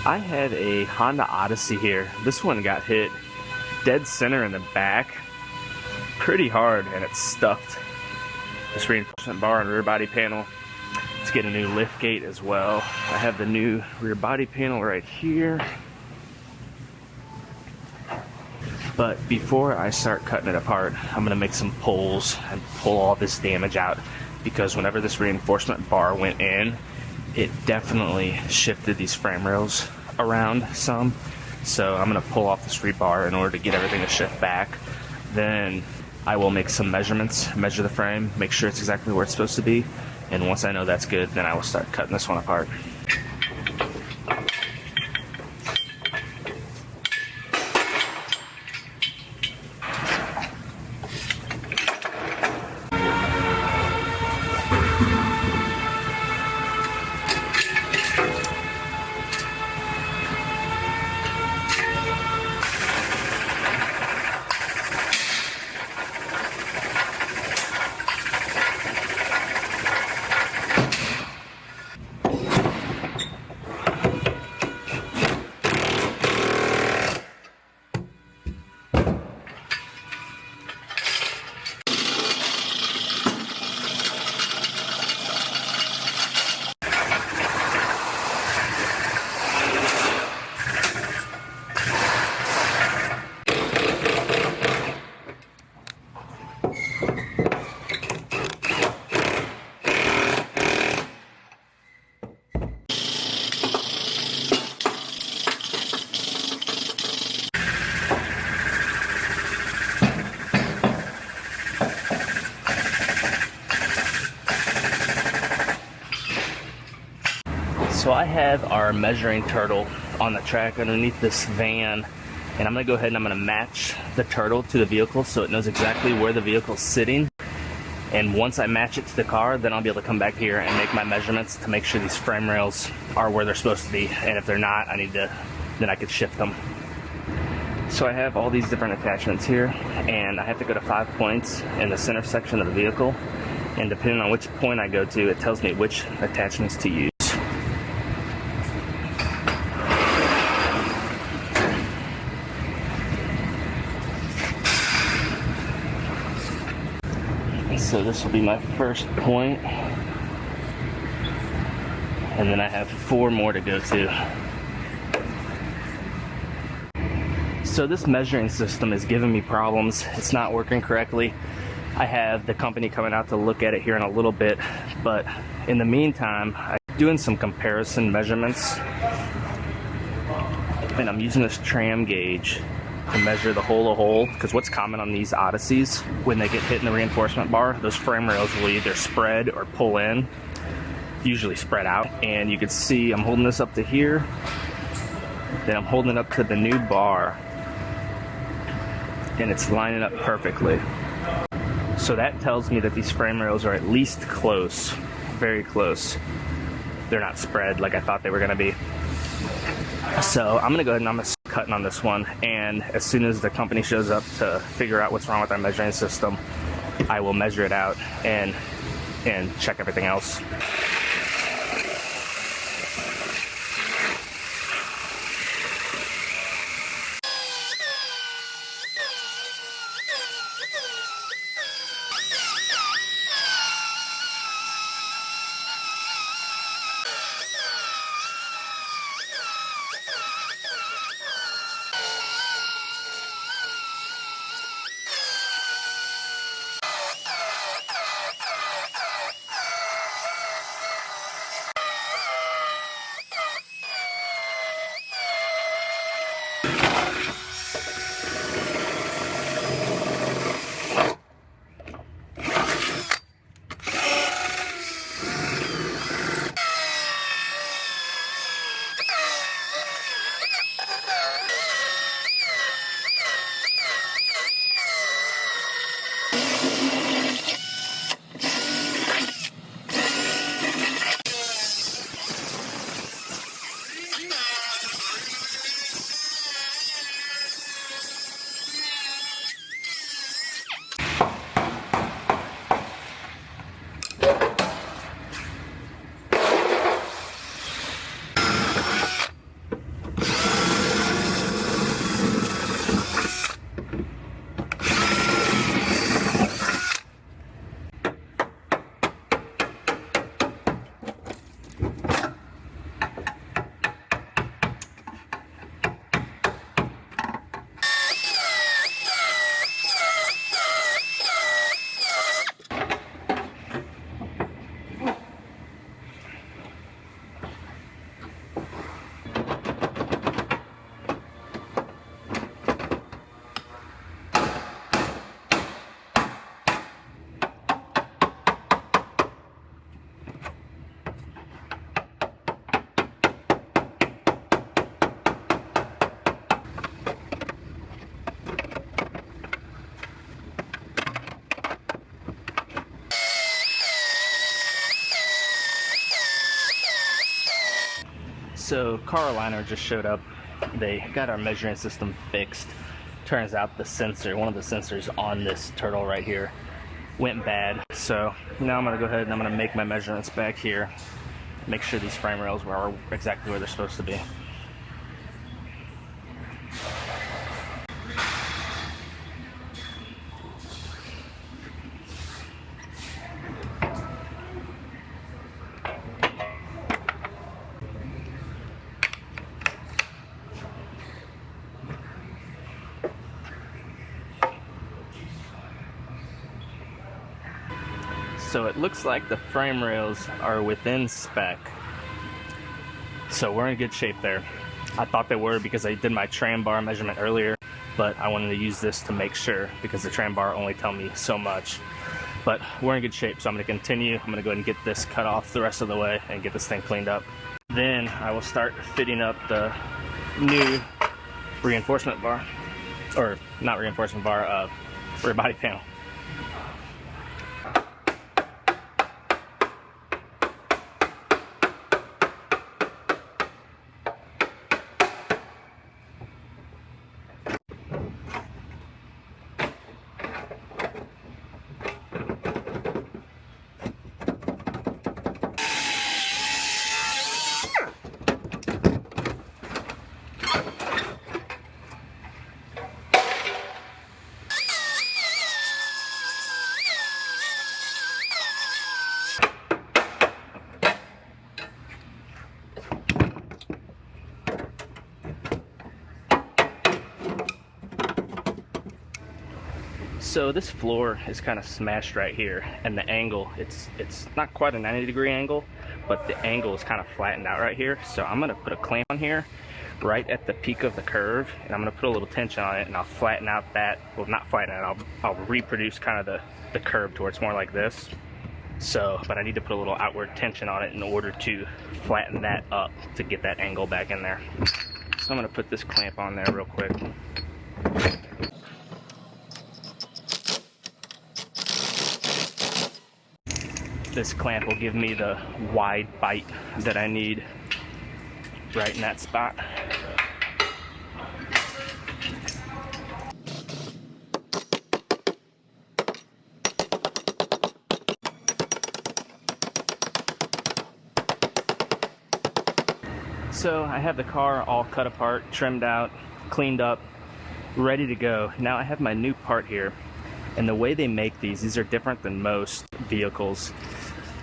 I have a Honda Odyssey here. This one got hit dead center in the back pretty hard, and it's stuffed. This reinforcement bar and rear body panel. Let's get a new lift gate as well. I have the new rear body panel right here. But before I start cutting it apart, I'm gonna make some pulls and pull all this damage out, because whenever this reinforcement bar went in, it definitely shifted these frame rails around some. So I'm gonna pull off this rebar in order to get everything to shift back. Then I will make some measurements, measure the frame, make sure it's exactly where it's supposed to be. And once I know that's good, then I will start cutting this one apart. So I have our measuring turtle on the track underneath this van, and I'm gonna go ahead and I'm gonna match the turtle to the vehicle so it knows exactly where the vehicle's sitting. And once I match it to the car, then I'll be able to come back here and make my measurements to make sure these frame rails are where they're supposed to be. And if they're not, then I could shift them. So I have all these different attachments here, and I have to go to 5 points in the center section of the vehicle. And depending on which point I go to, it tells me which attachments to use. So this will be my first point, and then I have 4 more to go to. So this measuring system is giving me problems. It's not working correctly. I have the company coming out to look at it here in a little bit, but in the meantime, I'm doing some comparison measurements, and I'm using this tram gauge to measure the hole, because what's common on these Odysseys, when they get hit in the reinforcement bar, those frame rails will either spread or pull in, usually spread out. And you can see I'm holding this up to here, then I'm holding it up to the new bar, and it's lining up perfectly. So that tells me that these frame rails are at least close, very close. They're not spread like I thought they were gonna be. So I'm gonna go ahead and I'm gonna start cutting on this one, and as soon as the company shows up to figure out what's wrong with our measuring system, I will measure it out and check everything else. So car aligner just showed up. They got our measuring system fixed. Turns out the sensor, one of the sensors on this turtle right here, went bad. So now I'm gonna go ahead and I'm gonna make my measurements back here. Make sure these frame rails are exactly where they're supposed to be. So it looks like the frame rails are within spec. So we're in good shape there. I thought they were because I did my tram bar measurement earlier, but I wanted to use this to make sure because the tram bar only tell me so much. But we're in good shape, so I'm gonna continue. I'm gonna go ahead and get this cut off the rest of the way and get this thing cleaned up. Then I will start fitting up the new reinforcement bar, or not reinforcement bar, rear body panel. So this floor is kind of smashed right here, and the angle, it's not quite a 90-degree angle, but the angle is kind of flattened out right here. So I'm gonna put a clamp on here right at the peak of the curve, and I'm gonna put a little tension on it, and I'll flatten out that, well, not flatten it, I'll reproduce kind of the curve to where it's more like this. So, but I need to put a little outward tension on it in order to flatten that up to get that angle back in there. So I'm gonna put this clamp on there real quick. This clamp will give me the wide bite that I need right in that spot. So I have the car all cut apart, trimmed out, cleaned up, ready to go. Now I have my new part here, and the way they make these are different than most vehicles.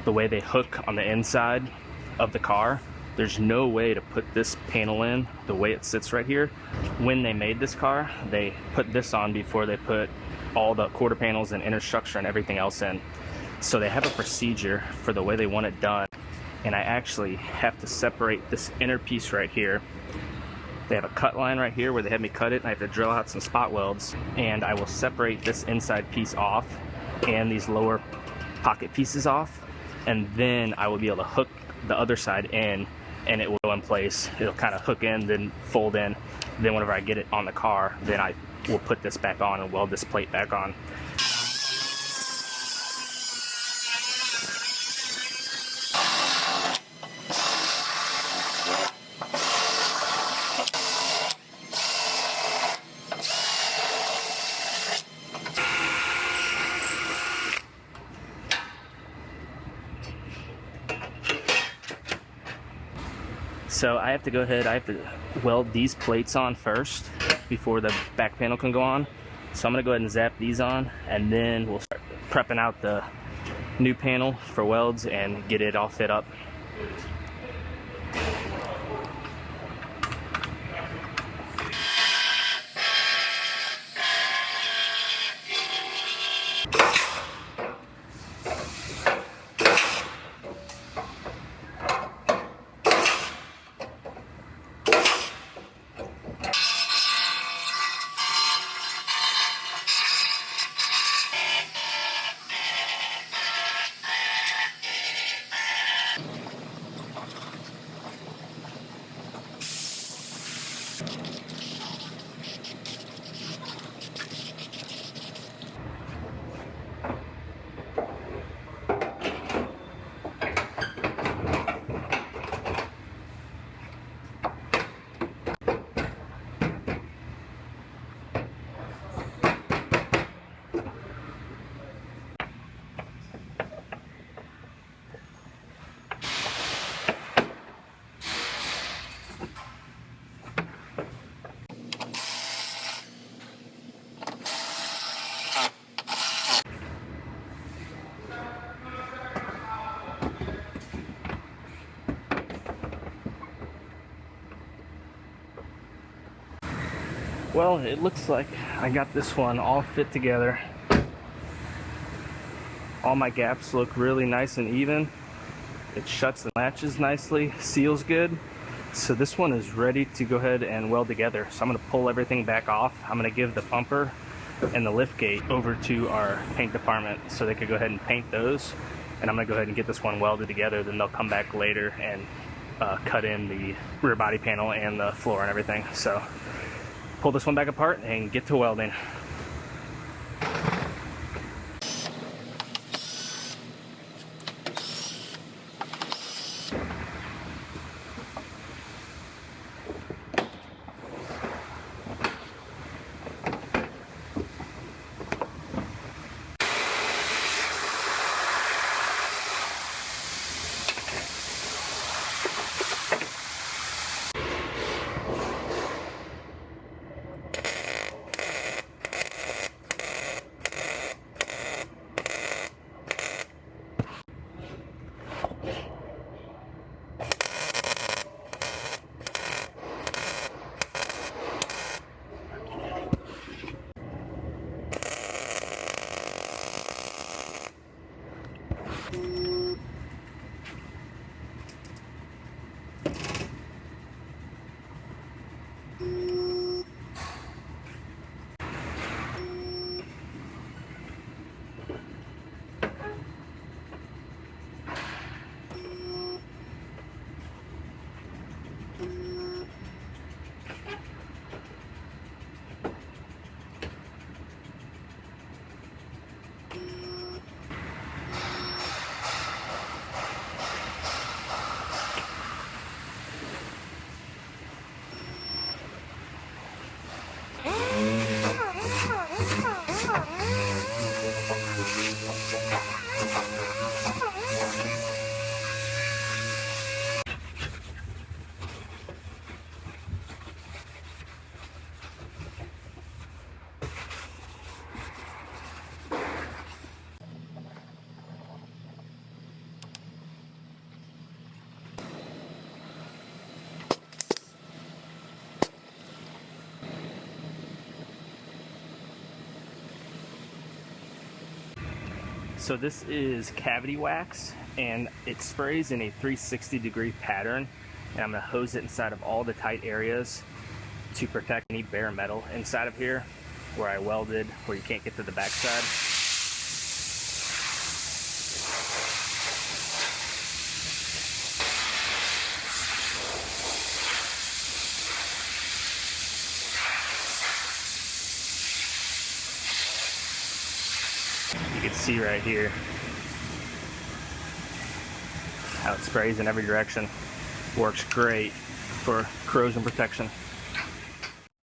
The way they hook on the inside of the car, there's no way to put this panel in the way it sits right here. When they made this car, they put this on before they put all the quarter panels and inner structure and everything else in. So they have a procedure for the way they want it done, and I actually have to separate this inner piece right here. They have a cut line right here where they have me cut it, and I have to drill out some spot welds, and I will separate this inside piece off and these lower pocket pieces off, and then I will be able to hook the other side in, and it will go in place. It'll kind of hook in, then fold in. Then whenever I get it on the car, then I will put this back on and weld this plate back on. So I have to go ahead, I have to weld these plates on first before the back panel can go on. So I'm gonna go ahead and zap these on, and then we'll start prepping out the new panel for welds and get it all fit up. Well, it looks like I got this one all fit together. All my gaps look really nice and even. It shuts and latches nicely, seals good. So this one is ready to go ahead and weld together. So I'm going to pull everything back off. I'm going to give the bumper and the lift gate over to our paint department so they could go ahead and paint those. And I'm going to go ahead and get this one welded together. Then they'll come back later and cut in the rear body panel and the floor and everything. So pull this one back apart and get to welding. So this is cavity wax, and it sprays in a 360-degree pattern, and I'm going to hose it inside of all the tight areas to protect any bare metal inside of here where I welded, where you can't get to the backside. You can see right here how it sprays in every direction. Works great for corrosion protection.